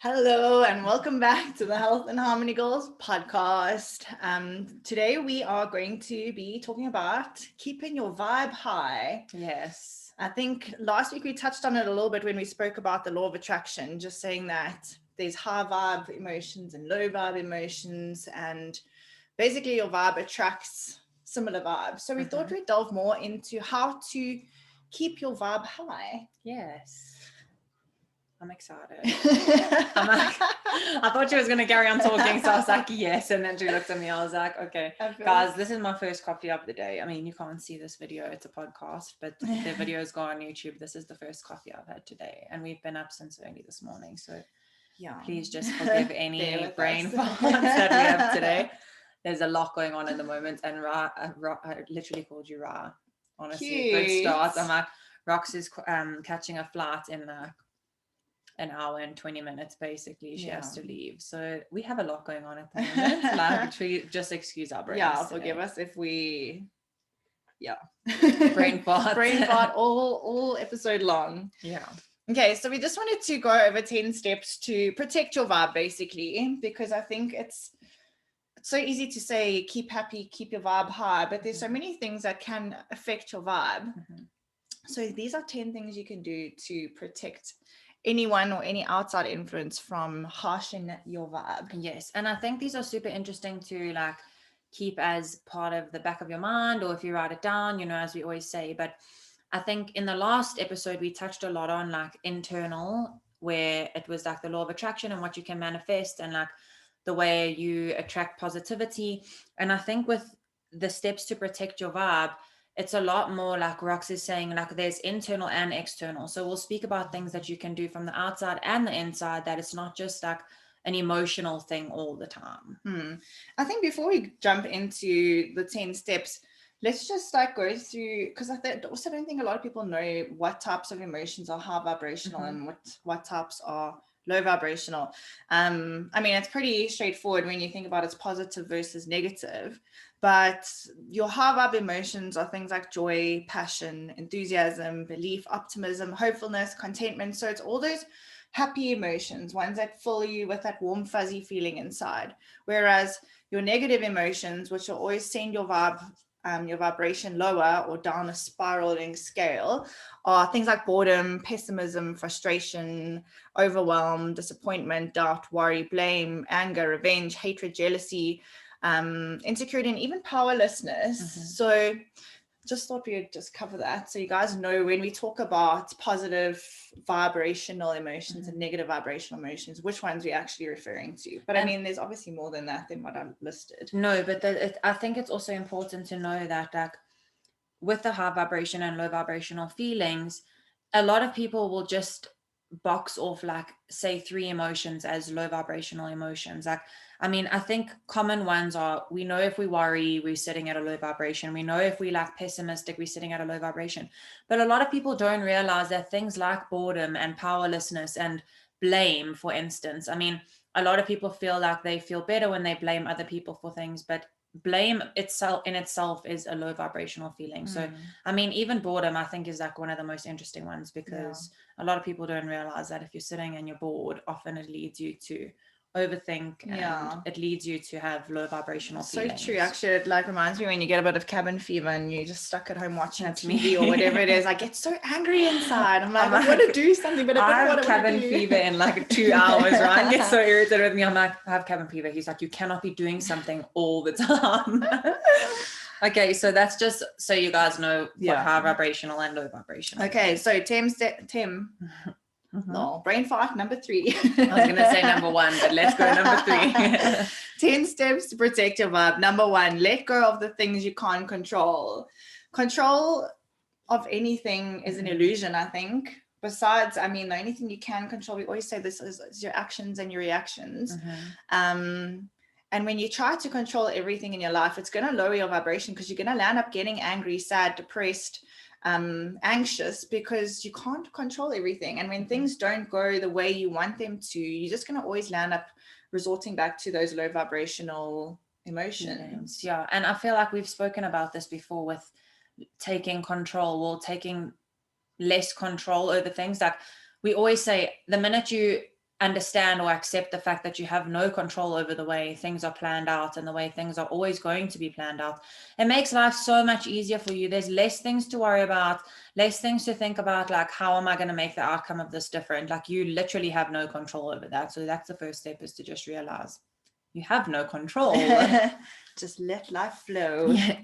Hello and welcome back to the Health and Harmony Goals podcast. Today we are going to be talking about keeping your vibe high. Yes. I think last week we touched on it a little bit when we spoke about the law of attraction, just saying that there's high vibe emotions and low vibe emotions, and basically your vibe attracts similar vibes. So we thought we'd delve more into how to keep your vibe high. Yes. I'm excited. I thought she was going to carry on talking, so I was like, yes. And then she looked at me. I was like, okay, guys, this is my first coffee of the day. I mean, you can't see this video. It's a podcast, but the videos go on YouTube. This is the first coffee I've had today. And we've been up since early this morning. So please just forgive any brain farts that we have today. There's a lot going on in the moment. And Ra, I literally called you Ra. Honestly, good start. I'm like, Rox is catching a flight in an hour and 20 minutes. Basically, she has to leave. So we have a lot going on at the moment. Like, just excuse our brains. Yeah, forgive us if we brain fart all episode long. Yeah. Okay, so we just wanted to go over 10 steps to protect your vibe, basically, because I think it's so easy to say keep happy, keep your vibe high, but there's so many things that can affect your vibe. So these are 10 things you can do to protect anyone or any outside influence from harshing your vibe. Yes, and I think these are super interesting to like keep as part of the back of your mind, or if you write it down, as we always say. But I think in the last episode we touched a lot on like internal, where it was like the law of attraction and what you can manifest, and like the way you attract positivity. And I think with the steps to protect your vibe, it's a lot more like Rox is saying, like there's internal and external. So we'll speak about things that you can do from the outside and the inside, that it's not just like an emotional thing all the time. I think before we jump into the 10 steps, let's just like go through, because I also don't think a lot of people know what types of emotions are high vibrational and what types are low vibrational. I mean, it's pretty straightforward when you think about it's positive versus negative, but your high vibe emotions are things like joy, passion, enthusiasm, belief, optimism, hopefulness, contentment. So it's all those happy emotions, ones that fill you with that warm, fuzzy feeling inside. Whereas your negative emotions, which will always send your vibration lower or down a spiraling scale, are things like boredom, pessimism, frustration, overwhelm, disappointment, doubt, worry, blame, anger, revenge, hatred, jealousy, insecurity, and even powerlessness. So just thought we would just cover that, so you guys know when we talk about positive vibrational emotions and negative vibrational emotions, which ones we're actually referring to. But I mean, there's obviously more than that than what I listed. No, but I think it's also important to know that like with the high vibration and low vibrational feelings, a lot of people will just box off like say 3 emotions as low vibrational emotions. Like, I mean, I think common ones are, we know if we worry, we're sitting at a low vibration. We know if we like pessimistic, we're sitting at a low vibration. But a lot of people don't realize that things like boredom and powerlessness and blame, for instance, I mean, a lot of people feel like they feel better when they blame other people for things, but blame itself is a low vibrational feeling. So I mean, even boredom I think is like one of the most interesting ones, because a lot of people don't realize that if you're sitting and you're bored, often it leads you to overthink and it leads you to have low vibrational feelings. So true. Actually, it like reminds me when you get a bit of cabin fever and you're just stuck at home watching TV or whatever it is. I get so angry inside. I'm like, I want to do something, but I don't have cabin fever in like 2 hours. Ryan gets so irritated with me. I'm like, I have cabin fever. He's like, you cannot be doing something all the time. Okay, so that's just so you guys know what high vibrational and low vibrational. Okay, so Tim. No, brain fart number 3. I was going to say number 1, but let's go number 3. 10 steps to protect your vibe. Number 1, let go of the things you can't control. Control of anything is an illusion, I think. Besides, I mean, the only thing you can control, we always say this, is your actions and your reactions. And when you try to control everything in your life, it's going to lower your vibration, because you're going to land up getting angry, sad, depressed, anxious, because you can't control everything. And when things don't go the way you want them to, you're just going to always land up resorting back to those low vibrational emotions. Yeah, and I feel like we've spoken about this before with taking control or taking less control over things. Like we always say, the minute you understand or accept the fact that you have no control over the way things are planned out and the way things are always going to be planned out, it makes life so much easier for you. There's less things to worry about, less things to think about, like, how am I going to make the outcome of this different? Like, you literally have no control over that. So that's the first step, is to just realize you have no control. Just let life flow. Yeah.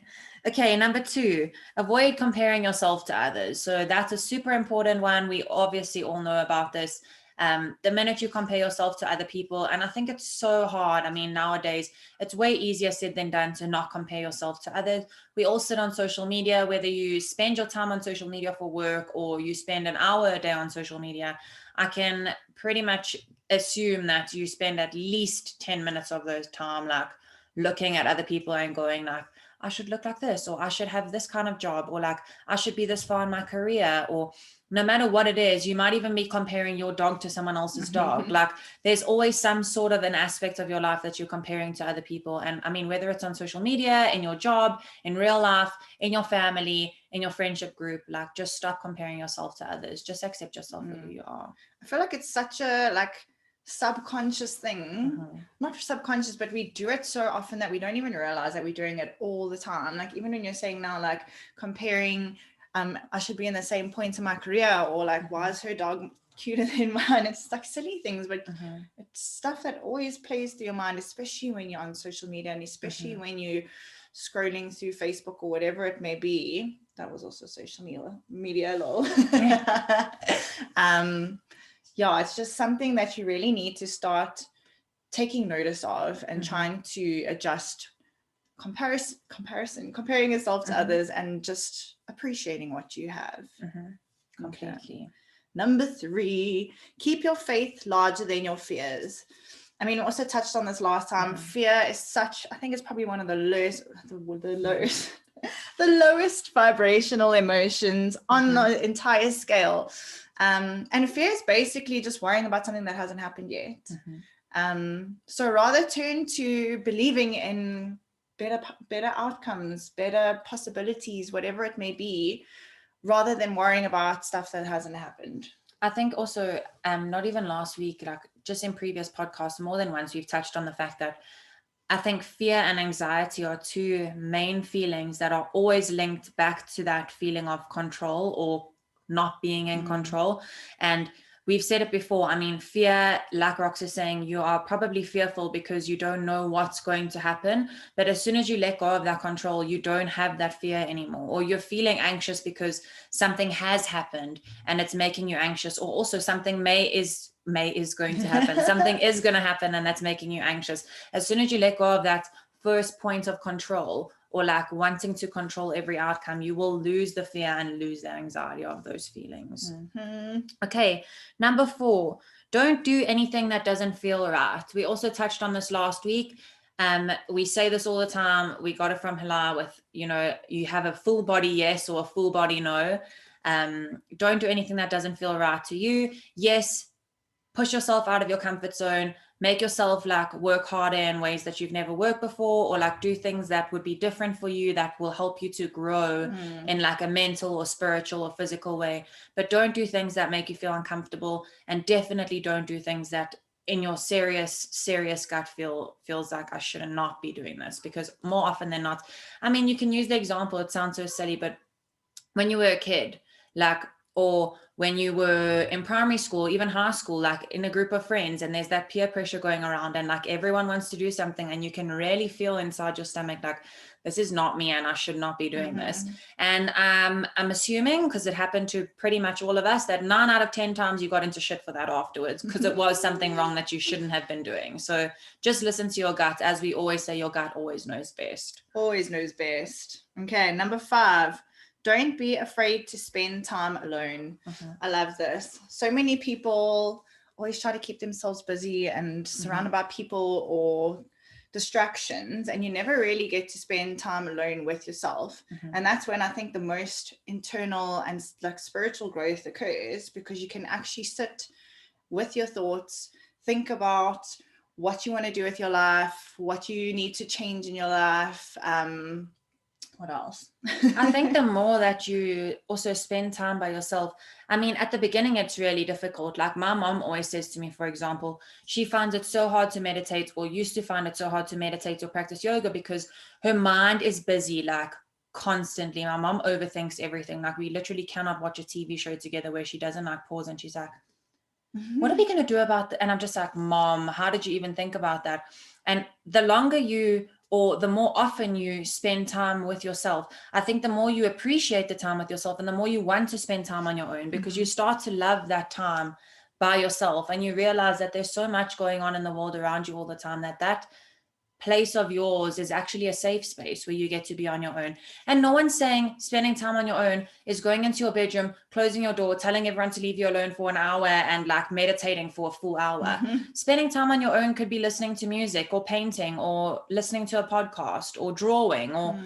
Okay, number 2, avoid comparing yourself to others. So that's a super important one. We obviously all know about this. The minute you compare yourself to other people, and I think it's so hard. I mean, nowadays it's way easier said than done to not compare yourself to others. We all sit on social media, whether you spend your time on social media for work or you spend an hour a day on social media. I can pretty much assume that you spend at least 10 minutes of those time like looking at other people and going like, I should look like this, or I should have this kind of job, or like I should be this far in my career, or no matter what it is. You might even be comparing your dog to someone else's dog. Like, there's always some sort of an aspect of your life that you're comparing to other people. And I mean, whether it's on social media, in your job, in real life, in your family, in your friendship group, like, just stop comparing yourself to others. Just accept yourself for who you are. I feel like it's such a like subconscious thing, not subconscious, but we do it so often that we don't even realize that we're doing it all the time. Like, even when you're saying now, like, comparing, I should be in the same point in my career, or like, why is her dog cuter than mine? It's like silly things, but it's stuff that always plays through your mind, especially when you're on social media, and especially when you're scrolling through Facebook or whatever it may be. That was also social media lol. Yeah, it's just something that you really need to start taking notice of and trying to adjust comparing yourself to others, and just appreciating what you have. Completely. Okay. Number 3, keep your faith larger than your fears. I mean, we also touched on this last time. Fear is I think it's probably one of the lowest vibrational emotions on the entire scale. And fear is basically just worrying about something that hasn't happened yet. So rather turn to believing in better outcomes, better possibilities, whatever it may be, rather than worrying about stuff that hasn't happened. I think also, not even last week, like just in previous podcasts, more than once, we've touched on the fact that I think fear and anxiety are 2 main feelings that are always linked back to that feeling of control or not being in control. And we've said it before. I mean, fear, like Rox is saying, you are probably fearful because you don't know what's going to happen. But as soon as you let go of that control, you don't have that fear anymore. Or you're feeling anxious because something has happened and it's making you anxious. Or also something is going to happen. Something is going to happen and that's making you anxious. As soon as you let go of that first point of control, or like wanting to control every outcome, you will lose the fear and lose the anxiety of those feelings. Okay, number 4, don't do anything that doesn't feel right. We also touched on this last week. We say this all the time. We got it from Hala with, you have a full body yes or a full body no. Don't do anything that doesn't feel right to you. Yes, push yourself out of your comfort zone, make yourself like work harder in ways that you've never worked before, or like do things that would be different for you that will help you to grow in like a mental or spiritual or physical way. But don't do things that make you feel uncomfortable, and definitely don't do things that in your serious gut feels like I should not be doing this, because more often than not, I mean, you can use the example, it sounds so silly, but when you were a kid, like, or when you were in primary school, even high school, like in a group of friends, and there's that peer pressure going around, and like everyone wants to do something, and you can really feel inside your stomach like, this is not me and I should not be doing this. And I'm assuming, because it happened to pretty much all of us, that 9 out of 10 times you got into shit for that afterwards, because it was something wrong that you shouldn't have been doing. So just listen to your gut. As we always say, your gut always knows best. Always knows best. Okay, number 5. Don't be afraid to spend time alone. I love this. So many people always try to keep themselves busy and surrounded by people or distractions, and you never really get to spend time alone with yourself. And that's when I think the most internal and like spiritual growth occurs, because you can actually sit with your thoughts, think about what you want to do with your life, what you need to change in your life, What else? I think the more that you also spend time by yourself, I mean, at the beginning, it's really difficult. Like my mom always says to me, for example, she finds it so hard to meditate, or used to find it so hard to meditate or practice yoga because her mind is busy, like constantly. My mom overthinks everything. Like we literally cannot watch a TV show together where she doesn't like pause and she's like, what are we going to do about that? And I'm just like, Mom, how did you even think about that? And the longer you, or the more often you spend time with yourself, I think the more you appreciate the time with yourself and the more you want to spend time on your own, because you start to love that time by yourself and you realize that there's so much going on in the world around you all the time that place of yours is actually a safe space where you get to be on your own. And no one's saying spending time on your own is going into your bedroom, closing your door, telling everyone to leave you alone for an hour and like meditating for a full hour. Spending time on your own could be listening to music or painting or listening to a podcast or drawing or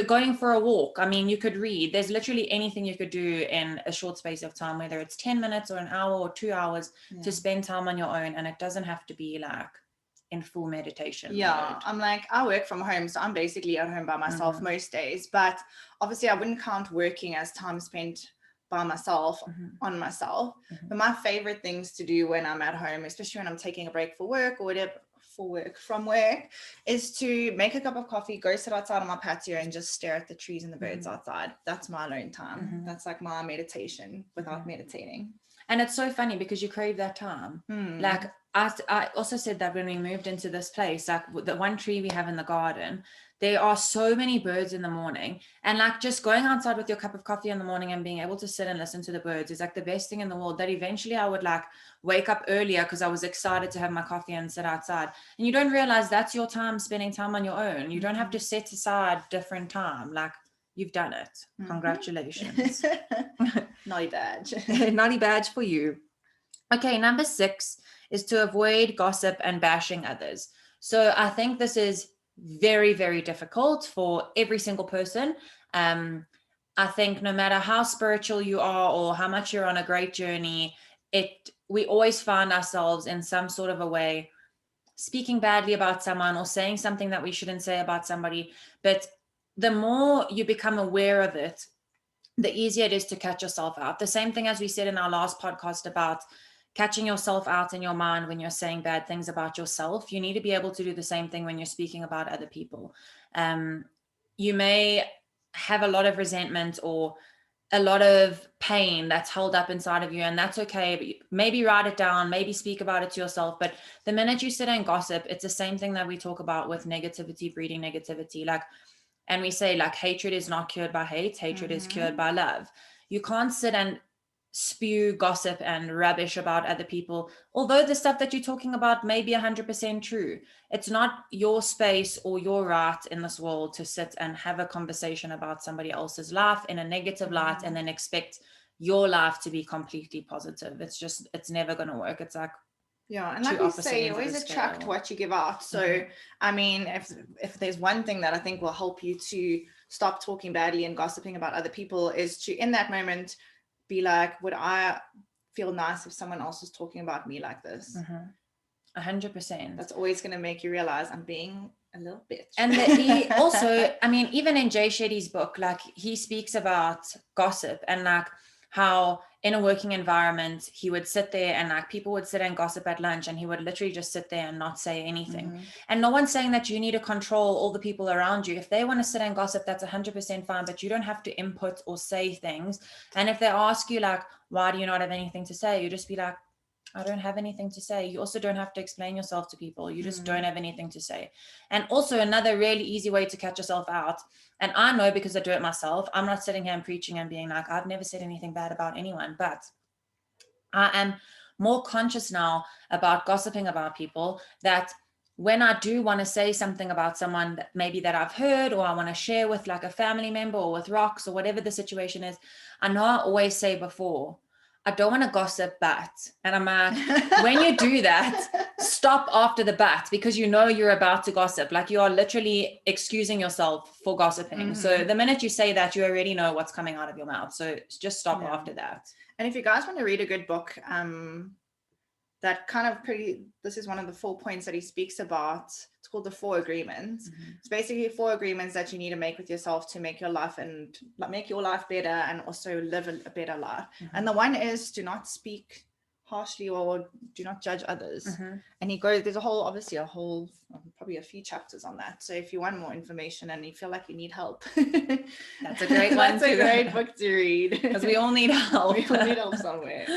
going for a walk. I mean, you could read. There's literally anything you could do in a short space of time, whether it's 10 minutes or an hour or 2 hours to spend time on your own. And it doesn't have to be like in full meditation mode. I'm like, I work from home, so I'm basically at home by myself most days, but obviously I wouldn't count working as time spent by myself on myself. But my favorite things to do when I'm at home, especially when I'm taking a break for work or whatever, from work, is to make a cup of coffee, go sit outside on my patio and just stare at the trees and the birds outside. That's my alone time. That's like my meditation without meditating. And it's so funny because you crave that time. Like I also said that when we moved into this place, like the one tree we have in the garden, there are so many birds in the morning, and like just going outside with your cup of coffee in the morning and being able to sit and listen to the birds is like the best thing in the world. That eventually I would like wake up earlier because I was excited to have my coffee and sit outside. And you don't realize that's your time spending time on your own. You don't have to set aside different time. Like you've done it. Congratulations. Naughty badge. Naughty badge for you. Okay, number 6 is to avoid gossip and bashing others. So I think this is very, very difficult for every single person. I think no matter how spiritual you are or how much you're on a great journey, we always find ourselves in some sort of a way speaking badly about someone or saying something that we shouldn't say about somebody. But the more you become aware of it, the easier it is to catch yourself out. The same thing as we said in our last podcast about catching yourself out in your mind when you're saying bad things about yourself. You need to be able to do the same thing when you're speaking about other people. You may have a lot of resentment or a lot of pain that's held up inside of you, and that's okay. But maybe write it down, maybe speak about it to yourself. But the minute you sit and gossip, it's the same thing that we talk about with negativity breeding negativity. And we say like hatred is not cured by hate, hatred is cured by love. You can't sit and spew gossip and rubbish about other people, although the stuff that you're talking about may be 100% true. It's not your space or your right in this world to sit and have a conversation about somebody else's life in a negative light and then expect your life to be completely positive. It's never going to work. It's like, yeah, and like we say, you always attract what you give out. So I mean, if there's one thing that I think will help you to stop talking badly and gossiping about other people, is to in that moment be like, would I feel nice if someone else was talking about me like this? 100%. That's always going to make you realize I'm being a little bitch. And he also, I mean, even in Jay Shetty's book, like he speaks about gossip and like how in a working environment, he would sit there and like people would sit and gossip at lunch and he would literally just sit there and not say anything. And no one's saying that you need to control all the people around you. If they want to sit and gossip, that's 100% fine, but you don't have to input or say things. And if they ask you like, why do you not have anything to say? You just be like, I don't have anything to say. You also don't have to explain yourself to people. You just don't have anything to say. And also another really easy way to catch yourself out, and I know because I do it myself, I'm not sitting here and preaching and being like, I've never said anything bad about anyone, but I am more conscious now about gossiping about people, that when I do want to say something about someone that maybe that I've heard or I want to share with like a family member or with rocks or whatever the situation is, I know I always say before, I don't want to gossip, but, and I'm like, when you do that, stop after the but, because you know you're about to gossip. Like you are literally excusing yourself for gossiping. So the minute you say that, you already know what's coming out of your mouth. So just stop after that. And if you guys want to read a good book, that kind of this is one of the 4 points that he speaks about. It's called the 4 agreements. It's basically 4 agreements that you need to make with yourself to make your life and make your life better and also live a better life. And the one is, do not speak harshly or do not judge others. And there's probably a few chapters on that. So if you want more information and you feel like you need help, that's a great one. That's a great book to read, because we all need help. We all need help somewhere.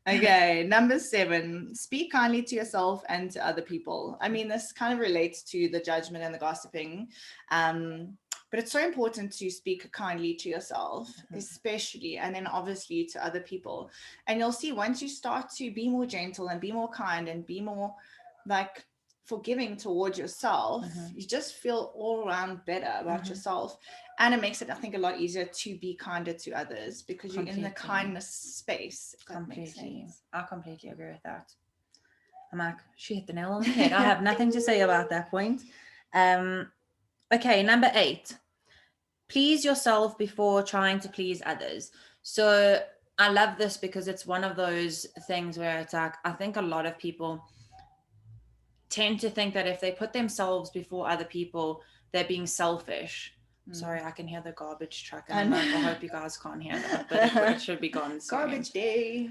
Okay, number 7, speak kindly to yourself and to other people. I mean, this kind of relates to the judgment and the gossiping, but it's so important to speak kindly to yourself, especially, and then obviously to other people. And you'll see once you start to be more gentle and be more kind and be more like forgiving towards yourself, you just feel all around better about yourself. And it makes it, I think, a lot easier to be kinder to others because you're in the kindness space. Completely. I completely agree with that. I'm like, she hit the nail on the head. I have nothing to say about that point. Okay, number 8. Please yourself before trying to please others. So I love this because it's one of those things where it's like, I think a lot of people tend to think that if they put themselves before other people, they're being selfish. Sorry, I can hear the garbage truck. And I hope you guys can't hear that, but it should be gone soon. Garbage day.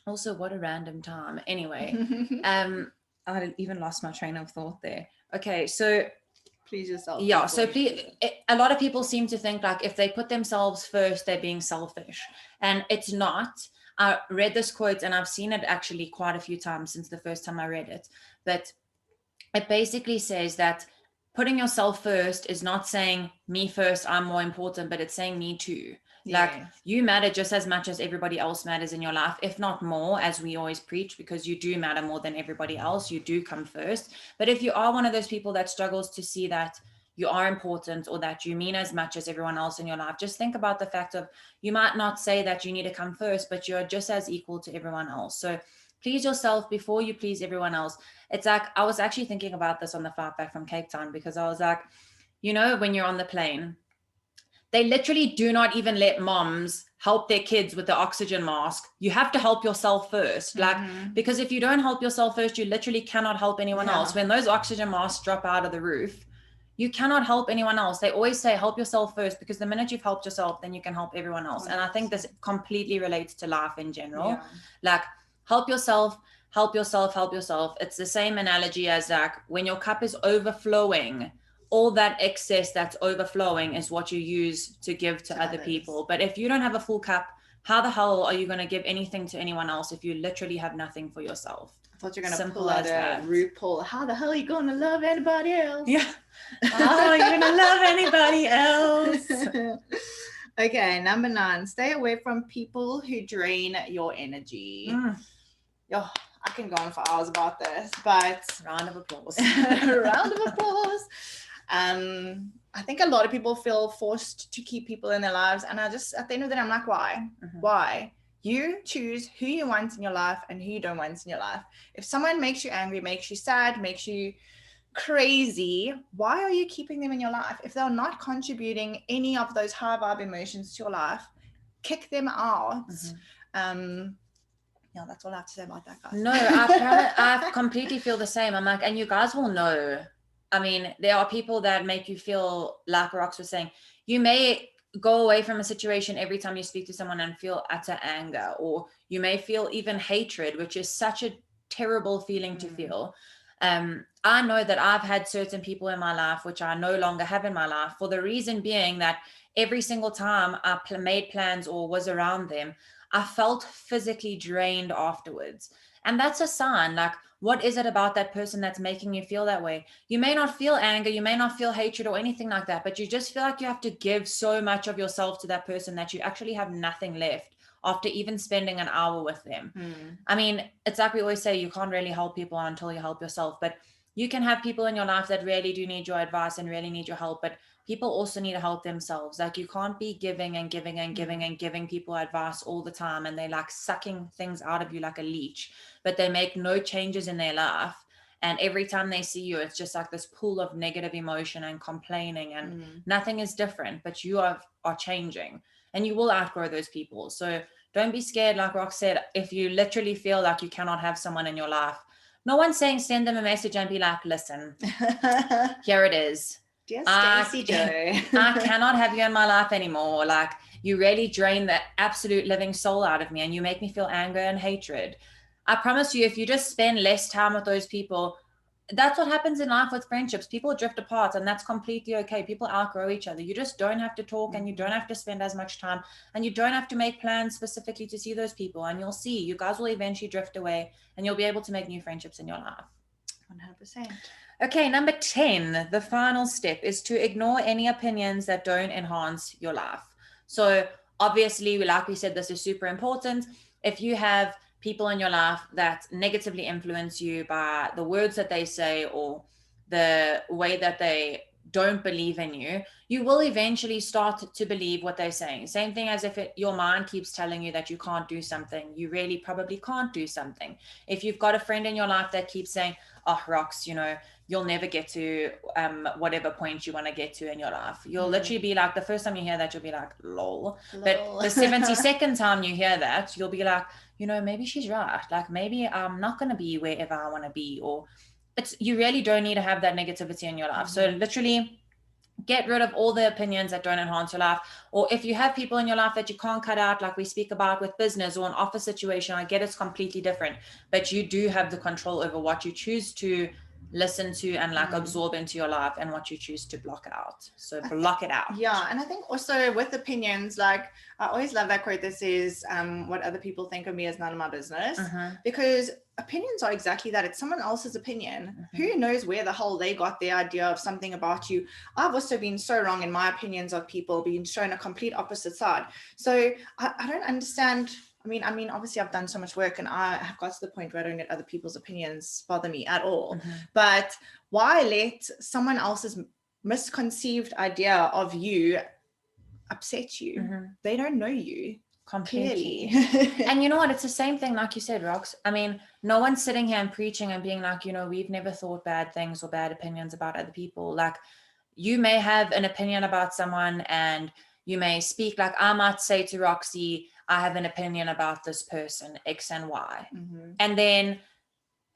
Also, what a random time. Anyway, I even lost my train of thought there. Okay, so please yourself. Yeah, so a lot of people seem to think like if they put themselves first, they're being selfish, and it's not. I read this quote and I've seen it actually quite a few times since the first time I read it, but it basically says that putting yourself first is not saying me first, I'm more important, but it's saying me too. Like you matter just as much as everybody else matters in your life, if not more, as we always preach, because you do matter more than everybody else. You do come first. But if you are one of those people that struggles to see that you are important or that you mean as much as everyone else in your life, just think about the fact of you might not say that you need to come first, but you're just as equal to everyone else. So please yourself before you please everyone else. It's like, I was actually thinking about this on the flight back from Cape Town, because I was like, you know, when you're on the plane, they literally do not even let moms help their kids with the oxygen mask. You have to help yourself first. Like, because if you don't help yourself first, you literally cannot help anyone else. When those oxygen masks drop out of the roof, you cannot help anyone else. They always say, help yourself first, because the minute you've helped yourself, then you can help everyone else. 100%. And I think this completely relates to life in general. Like, help yourself, help yourself, help yourself. It's the same analogy as like when your cup is overflowing, all that excess that's overflowing is what you use to give to other people. But if you don't have a full cup, how the hell are you going to give anything to anyone else if you literally have nothing for yourself? I thought you were going to pull out a RuPaul. How the hell are you going to love anybody else? Yeah. How are you going to love anybody else? Okay, number 9. Stay away from people who drain your energy. Oh, I can go on for hours about this, but round of applause. Round of applause. I think a lot of people feel forced to keep people in their lives, and I just, at the end of the day, I'm like, why? Why? You choose who you want in your life and who you don't want in your life. If someone makes you angry, makes you sad, makes you crazy, why are you keeping them in your life? If they're not contributing any of those high vibe emotions to your life, kick them out. Yeah, that's all I have to say about that, guys. No, I completely feel the same. I'm like, and you guys will know. I mean, there are people that make you feel, like Rox was saying, you may go away from a situation every time you speak to someone and feel utter anger, or you may feel even hatred, which is such a terrible feeling to feel. I know that I've had certain people in my life which I no longer have in my life, for the reason being that every single time I made plans or was around them, I felt physically drained afterwards. And that's a sign. Like, what is it about that person that's making you feel that way? You may not feel anger, you may not feel hatred or anything like that, but you just feel like you have to give so much of yourself to that person that you actually have nothing left after even spending an hour with them. I mean, it's like we always say, you can't really help people until you help yourself, but you can have people in your life that really do need your advice and really need your help, but people also need to help themselves. Like, you can't be giving and giving and giving and giving people advice all the time, and they're like sucking things out of you like a leech, but they make no changes in their life. And every time they see you, it's just like this pool of negative emotion and complaining, and nothing is different, but you are changing, and you will outgrow those people. So don't be scared. Like Rox said, if you literally feel like you cannot have someone in your life, No one's saying send them a message and be like, listen, here it is. Dear Stacey Joe. I cannot have you in my life anymore. Like, you really drain the absolute living soul out of me and you make me feel anger and hatred. I promise you, if you just spend less time with those people, that's what happens in life with friendships. People drift apart and that's completely okay. People outgrow each other. You just don't have to talk and you don't have to spend as much time and you don't have to make plans specifically to see those people, and you'll see you guys will eventually drift away and you'll be able to make new friendships in your life. 100%. Okay, number 10, the final step is to ignore any opinions that don't enhance your life. So obviously, like we said, this is super important. If you have people in your life that negatively influence you by the words that they say or the way that they don't believe in you, you will eventually start to believe what they're saying. Same thing as if your mind keeps telling you that you can't do something, you really probably can't do something. If you've got a friend in your life that keeps saying, oh, Rox, you'll never get to whatever point you want to get to in your life. You'll literally be like, the first time you hear that, you'll be like, lol. But the 72nd time you hear that, you'll be like, maybe she's right. Like, maybe I'm not going to be wherever I want to be. Or you really don't need to have that negativity in your life. So literally get rid of all the opinions that don't enhance your life. Or if you have people in your life that you can't cut out, like we speak about with business or an office situation, I get it's completely different, but you do have the control over what you choose to listen to and absorb into your life and what you choose to block out. So block it out. Yeah. And I think also with opinions, like I always love that quote that says, what other people think of me is none of my business, because opinions are exactly that. It's someone else's opinion. Who knows where the hell they got their idea of something about you. I've also been so wrong in my opinions of people, being shown a complete opposite side. So I don't understand. I mean, obviously I've done so much work and I have got to the point where I don't let other people's opinions bother me at all. But why let someone else's misconceived idea of you upset you? They don't know you completely. And you know what? It's the same thing like you said, Rox. I mean, no one's sitting here and preaching and being like, we've never thought bad things or bad opinions about other people. Like, you may have an opinion about someone and you may speak, like I might say to Roxy, I have an opinion about this person, X and Y. And then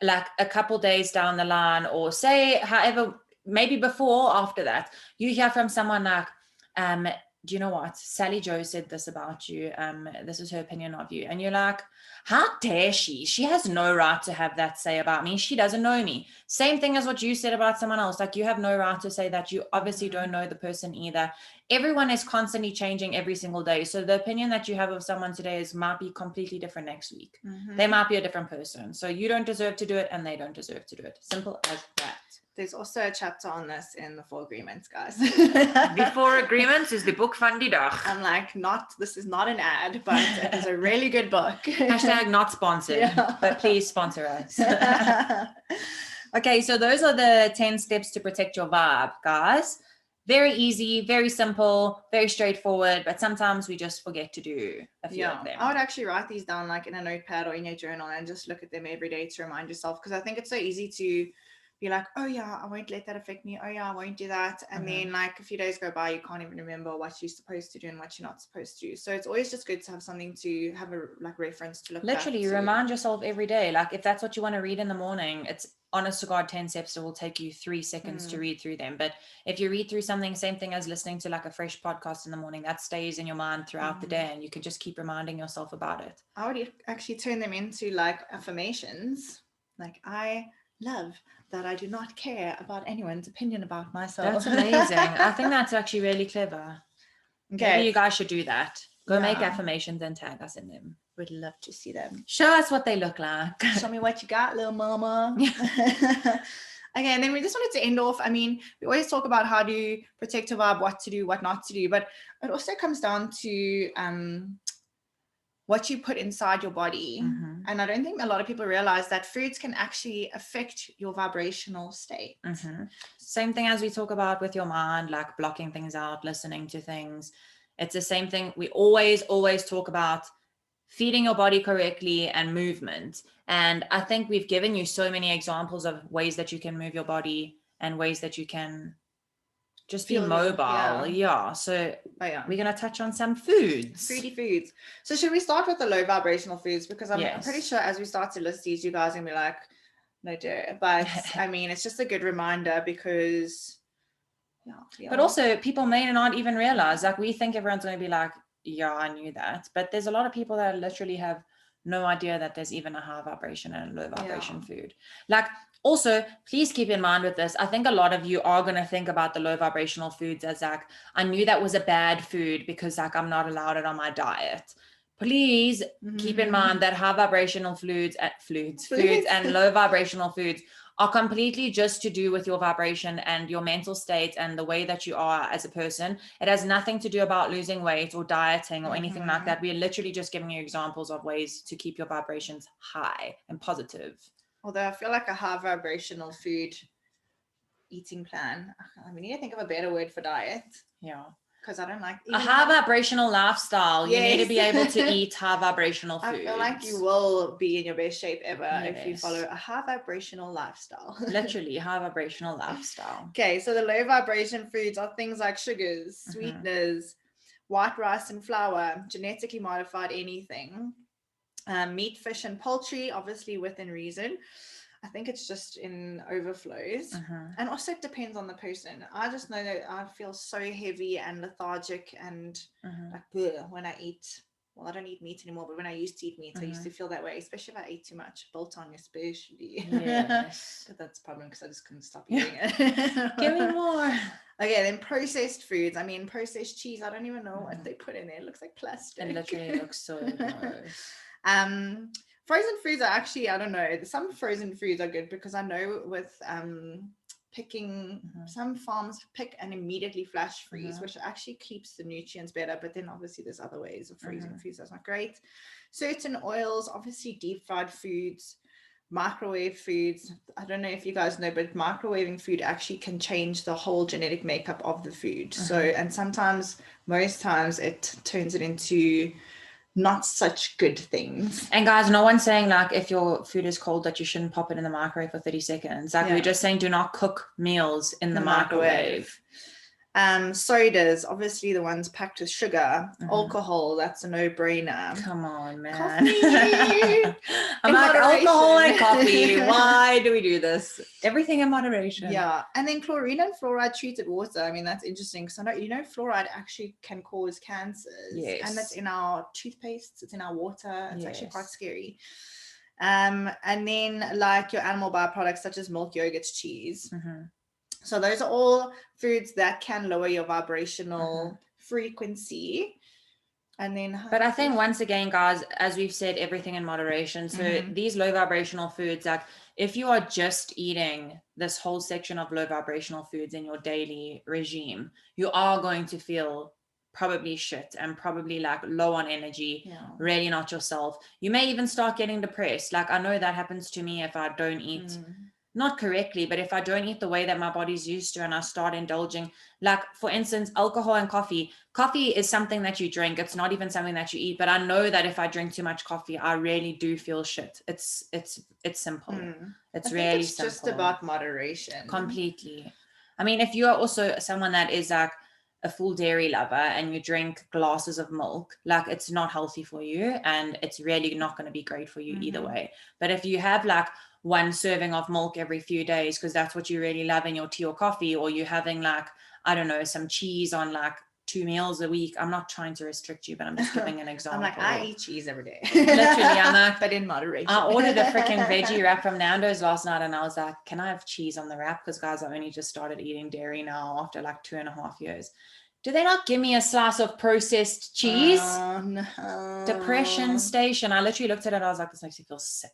like a couple days down the line, or say however, maybe before or after that, you hear from someone like, do you know what? Sally Joe said this about you. This is her opinion of you. And you're like, how dare she? She has no right to have that say about me. She doesn't know me. Same thing as what you said about someone else. Like, you have no right to say that. You obviously don't know the person either. Everyone is constantly changing every single day. So the opinion that you have of someone today might be completely different next week. They might be a different person. So you don't deserve to do it and they don't deserve to do it. Simple as that. There's also a chapter on this in the 4 Agreements, guys. The 4 Agreements is the book van die dag. I'm like, this is not an ad, but it is a really good book. Hashtag not sponsored, but please sponsor us. Okay, so those are the 10 steps to protect your vibe, guys. Very easy, very simple, very straightforward, but sometimes we just forget to do a few of them. I would actually write these down like in a notepad or in your journal and just look at them every day to remind yourself, because I think it's so easy to be like, oh yeah, I won't let that affect me. Oh yeah, I won't do that. And then like a few days go by, you can't even remember what you're supposed to do and what you're not supposed to do. So it's always just good to have something to have a like reference to look literally back to. Remind yourself every day. Like, if that's what you want to read in the morning, it's honest to God 10 steps. It will take you 3 seconds to read through them. But if you read through something, same thing as listening to like a fresh podcast in the morning, that stays in your mind throughout the day and you can just keep reminding yourself about it. I would actually turn them into like affirmations. Like, I love that I do not care about anyone's opinion about myself. That's amazing. I think that's actually really clever. Okay. Maybe you guys should do that. Go make affirmations and tag us in them. We'd love to see them. Show us what they look like. Show me what you got, little mama. Okay, and then we just wanted to end off. I mean, we always talk about how to protect a vibe, what to do, what not to do, but it also comes down to what you put inside your body. And I don't think a lot of people realize that foods can actually affect your vibrational state. Same thing as we talk about with your mind, like blocking things out, listening to things. It's the same thing. We always talk about feeding your body correctly and movement. And I think we've given you so many examples of ways that you can move your body and ways that you can just be mobile. So we're going to touch on some foods. Fruity foods. So should we start with the low vibrational foods? Because I'm pretty sure as we start to list these, you guys are going to be like, no dear. But I mean, it's just a good reminder because but also people may not even realize, like, we think everyone's going to be like, yeah, I knew that, but there's a lot of people that literally have no idea that there's even a high vibration and a low vibration food. Like, also, please keep in mind with this, I think a lot of you are going to think about the low vibrational foods as like, I knew that was a bad food because like I'm not allowed it on my diet. Please keep in mind that high vibrational foods and low vibrational foods are completely just to do with your vibration and your mental state and the way that you are as a person. It has nothing to do about losing weight or dieting or anything like that. We're literally just giving you examples of ways to keep your vibrations high and positive. Although I feel like a high vibrational food eating plan, we need to think of a better word for diet. Yeah. Because I don't like a high vibrational lifestyle. Yes. You need to be able to eat high vibrational foods. I feel like you will be in your best shape ever if you follow a high vibrational lifestyle. Literally, high vibrational lifestyle. Okay, so the low vibration foods are things like sugars, sweeteners, white rice and flour, genetically modified anything, meat, fish, and poultry, obviously within reason. I think it's just in overflows. And also it depends on the person. I just know that I feel so heavy and lethargic and like when I eat. Well, I don't eat meat anymore, but when I used to eat meat, I used to feel that way, especially if I ate too much. Biltong especially. Yes. But that's a problem because I just couldn't stop eating it. Give me more. Okay, then processed foods. I mean, processed cheese. I don't even know what they put in there. It looks like plastic. It literally looks so gross. Frozen foods are actually, I don't know, some frozen foods are good because I know with picking, some farms pick and immediately flash freeze, which actually keeps the nutrients better, but then obviously there's other ways of freezing foods that's not great. Certain oils, obviously deep fried foods, microwave foods. I don't know if you guys know, but microwaving food actually can change the whole genetic makeup of the food. So, and most times it turns it into not such good things. And guys, no one's saying like if your food is cold that you shouldn't pop it in the microwave for 30 seconds. Like we're just saying do not cook meals in the microwave. Sodas, obviously the ones packed with sugar, alcohol, that's a no-brainer. Come on, man. Coffee. I'm like, alcohol and coffee. Why do we do this? Everything in moderation. Yeah. And then chlorine and fluoride treated water. I mean, that's interesting because I know, fluoride actually can cause cancers. Yes. And that's in our toothpaste, it's in our water. It's actually quite scary. And then like your animal byproducts such as milk, yogurts, cheese. So those are all foods that can lower your vibrational frequency. And then, but I think once again, guys, as we've said, everything in moderation. So these low vibrational foods, like if you are just eating this whole section of low vibrational foods in your daily regime, you are going to feel probably shit and probably like low on energy, really not yourself. You may even start getting depressed. Like I know that happens to me if I don't eat not correctly, but if I don't eat the way that my body's used to and I start indulging, like for instance, alcohol and coffee is something that you drink. It's not even something that you eat, but I know that if I drink too much coffee, I really do feel shit. It's simple. It's really simple. It's just about moderation. Completely. I mean, if you are also someone that is like a full dairy lover and you drink glasses of milk, like it's not healthy for you and it's really not going to be great for you either way. But if you have like one serving of milk every few days because that's what you really love in your tea or coffee, or you're having like, I don't know, some cheese on like 2 meals a week. I'm not trying to restrict you, but I'm just giving an example. I'm like, I eat cheese every day. Literally, I'm like, but in moderation. I ordered a freaking veggie wrap from Nando's last night and I was like, can I have cheese on the wrap? Because guys, I only just started eating dairy now after like 2.5 years. Do they not give me a slice of processed cheese? Oh, no. Depression station. I literally looked at it. I was like, this makes me feel sick.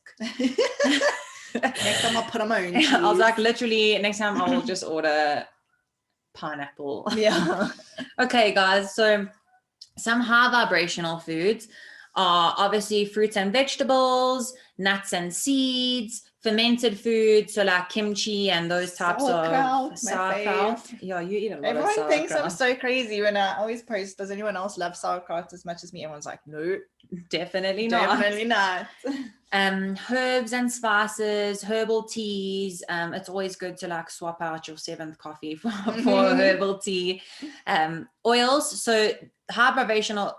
Next time I'll put on my own cheese. I was like, literally, next time I will just order pineapple. Yeah. Okay, guys. So some high vibrational foods are obviously fruits and vegetables, nuts and seeds, fermented foods, so like kimchi and those types of sauerkraut. Yeah, you eat a lot of sauerkraut. Everyone thinks I'm so crazy when I always post, does anyone else love sauerkraut as much as me? Everyone's like, no. Definitely not. Definitely not. Herbs and spices, herbal teas. It's always good to like swap out your 7th coffee for herbal tea. Oils. So high vibrational,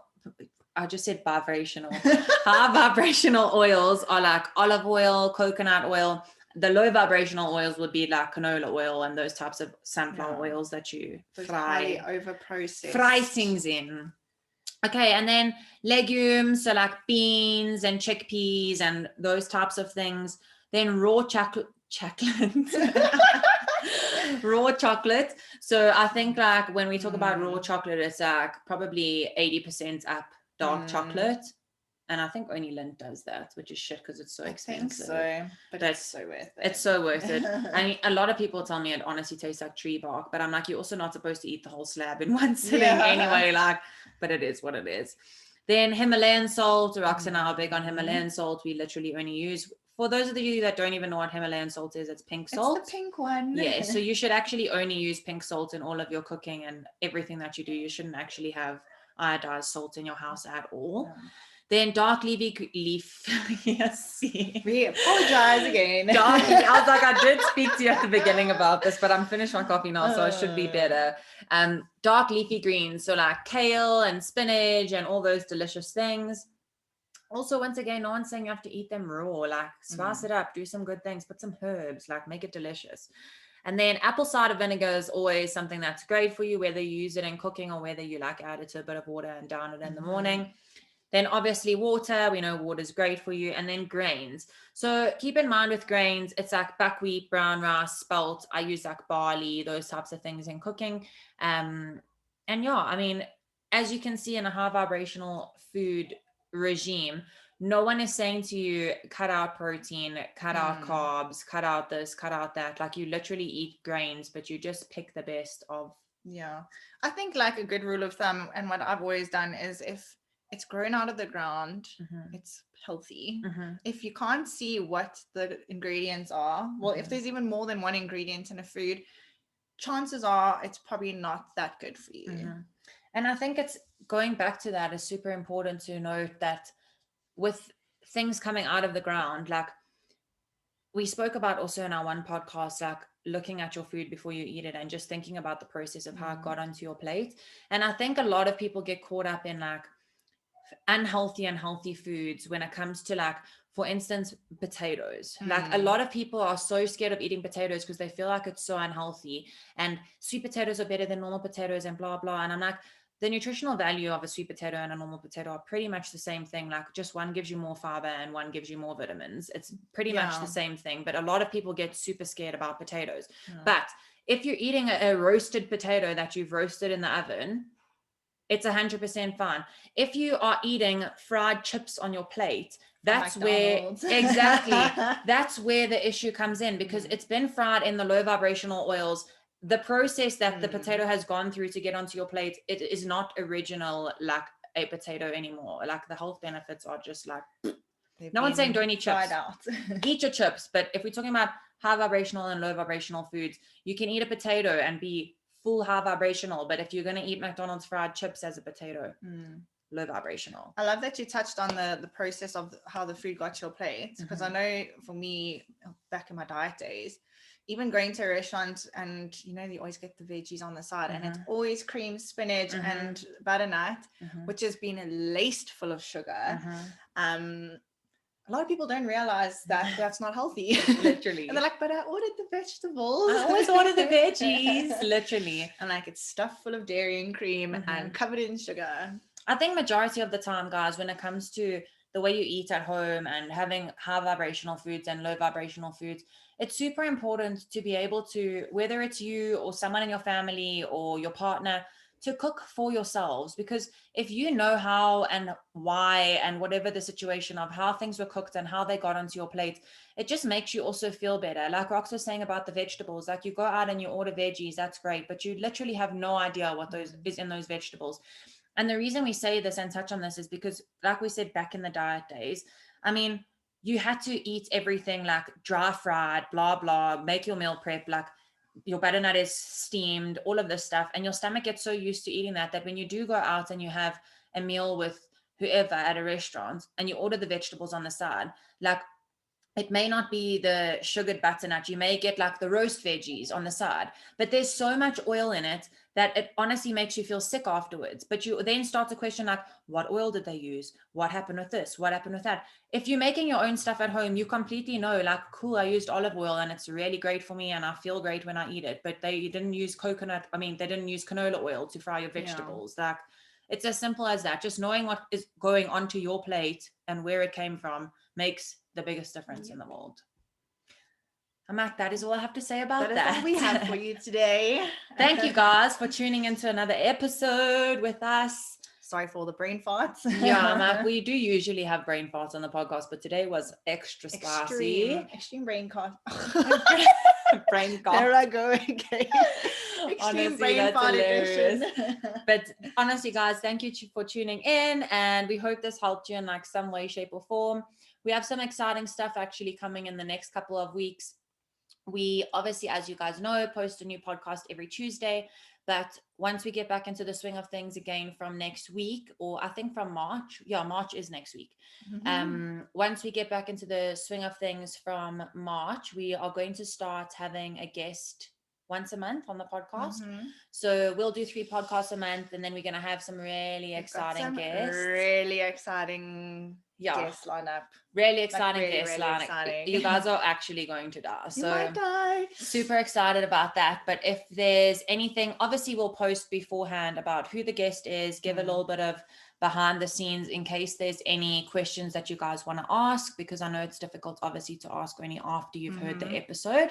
I just said vibrational. High vibrational oils are like olive oil, coconut oil. The low vibrational oils would be like canola oil and those types of sunflower Yeah. oils that you Those fry highly over-processed. things in. Okay, and then legumes, so like beans and chickpeas and those types of things. Then raw chocolate. Raw chocolate. So I think like when we talk about raw chocolate, it's like probably 80% up dark chocolate. And I think only Lindt does that, which is shit because it's so expensive. I think so, but it's so worth it. It's so worth it. I mean, a lot of people tell me it honestly tastes like tree bark, but I'm like, you're also not supposed to eat the whole slab in one sitting anyway. Like, but it is what it is. Then Himalayan salt. Rox and I are big on Himalayan salt. We literally only use, for those of you that don't even know what Himalayan salt is, it's pink salt. It's the pink one. Yeah, so you should actually only use pink salt in all of your cooking and everything that you do. You shouldn't actually have iodized salt in your house at all. No. Then dark leaf. Yes. We apologize again. I was like, I did speak to you at the beginning about this, but I'm finished my coffee now, so I should be better. Dark leafy greens, so like kale and spinach and all those delicious things. Also, once again, no one's saying you have to eat them raw. Like, spice it up, do some good things, put some herbs, like make it delicious. And then apple cider vinegar is always something that's great for you, whether you use it in cooking or whether you like add it to a bit of water and down it in the morning. Then obviously water, we know water is great for you. And then grains. So keep in mind with grains, it's like buckwheat, brown rice, spelt. I use like barley, those types of things in cooking. And yeah, I mean, as you can see in a high vibrational food regime, no one is saying to you, cut out protein, cut out carbs, cut out this, cut out that. Like you literally eat grains, but you just pick the best of. Yeah. I think like a good rule of thumb, and what I've always done is if it's grown out of the ground, it's healthy. If you can't see what the ingredients are, well, if there's even more than one ingredient in a food, chances are it's probably not that good for you. And I think it's going back to that is super important to note that with things coming out of the ground, like we spoke about also in our one podcast, like looking at your food before you eat it and just thinking about the process of how it got onto your plate. And I think a lot of people get caught up in like unhealthy and healthy foods when it comes to like, for instance, potatoes. Like a lot of people are so scared of eating potatoes because they feel like it's so unhealthy and sweet potatoes are better than normal potatoes and blah blah. And I'm like, the nutritional value of a sweet potato and a normal potato are pretty much the same thing. Like just one gives you more fiber and one gives you more vitamins. It's pretty much the same thing, but a lot of people get super scared about potatoes. But if you're eating a roasted potato that you've roasted in the oven, it's 100% fine. If you are eating fried chips on your plate, that's where that's where the issue comes in, because it's been fried in the low vibrational oils. The process that the potato has gone through to get onto your plate, it is not original like a potato anymore. Like the health benefits are just like, no one's saying don't eat chips. Eat your chips. But if we're talking about high vibrational and low vibrational foods, you can eat a potato and be full high vibrational, but if you're going to eat McDonald's fried chips as a potato, low vibrational. I love that you touched on the process of how the food got to your plate, because I know for me, back in my diet days, even going to a restaurant and you always get the veggies on the side and it's always cream, spinach and butternut, which has been laced full of sugar. A lot of people don't realize that that's not healthy. Literally. And they're like, but I ordered the vegetables. I always ordered the veggies. Literally. And like it's stuffed full of dairy and cream and covered in sugar. I think majority of the time, guys, when it comes to the way you eat at home and having high vibrational foods and low vibrational foods, it's super important to be able to, whether it's you or someone in your family or your partner, to cook for yourselves. Because if you know how and why and whatever the situation of how things were cooked and how they got onto your plate, it just makes you also feel better. Like Rox was saying about the vegetables, like you go out and you order veggies, that's great, but you literally have no idea what those is in those vegetables. And the reason we say this and touch on this is because, like we said, back in the diet days, I mean, you had to eat everything like dry fried, blah, blah, make your meal prep, like your butternut is steamed, all of this stuff. And your stomach gets so used to eating that when you do go out and you have a meal with whoever at a restaurant and you order the vegetables on the side, like it may not be the sugared butternut. You may get like the roast veggies on the side, but there's so much oil in it that it honestly makes you feel sick afterwards. But you then start to question, like, what oil did they use? What happened with this? What happened with that? If you're making your own stuff at home, you completely know, like, cool, I used olive oil and it's really great for me and I feel great when I eat it. But they didn't use they didn't use canola oil to fry your vegetables. Yeah. Like, it's as simple as that. Just knowing what is going onto your plate and where it came from makes the biggest difference in the world. Amak, that is all I have to say about that. That is all we have for you today. Thank you guys for tuning into another episode with us. Sorry for all the brain farts. Yeah, Amak, we do usually have brain farts on the podcast, but today was extra spicy. Extreme brain fart. Brain fart. There I go again. Extreme honestly, brain fart edition. But honestly, guys, thank you for tuning in, and we hope this helped you in like some way, shape, or form. We have some exciting stuff actually coming in the next couple of weeks. We obviously, as you guys know, post a new podcast every Tuesday. But once we get back into the swing of things again from next week, or I think from March, March is next week. Mm-hmm. Once we get back into the swing of things from March, we are going to start having a guest once a month on the podcast. Mm-hmm. So we'll do 3 podcasts a month, and then we're going to have some really exciting guests. Really exciting guest lineup. Really exciting guest lineup. Exciting. You guys are actually going to die. So you might die. Super excited about that. But if there's anything, obviously we'll post beforehand about who the guest is, give a little bit of behind the scenes in case there's any questions that you guys want to ask, because I know it's difficult obviously to ask only after you've heard the episode.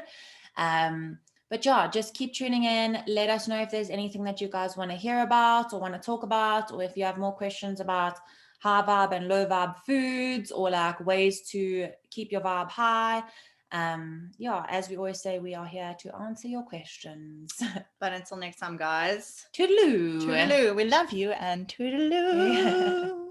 But yeah, just keep tuning in. Let us know if there's anything that you guys want to hear about or want to talk about, or if you have more questions about high vibe and low vibe foods, or like ways to keep your vibe high. As we always say, we are here to answer your questions. But until next time, guys. Toodaloo. Toodaloo. We love you, and toodaloo.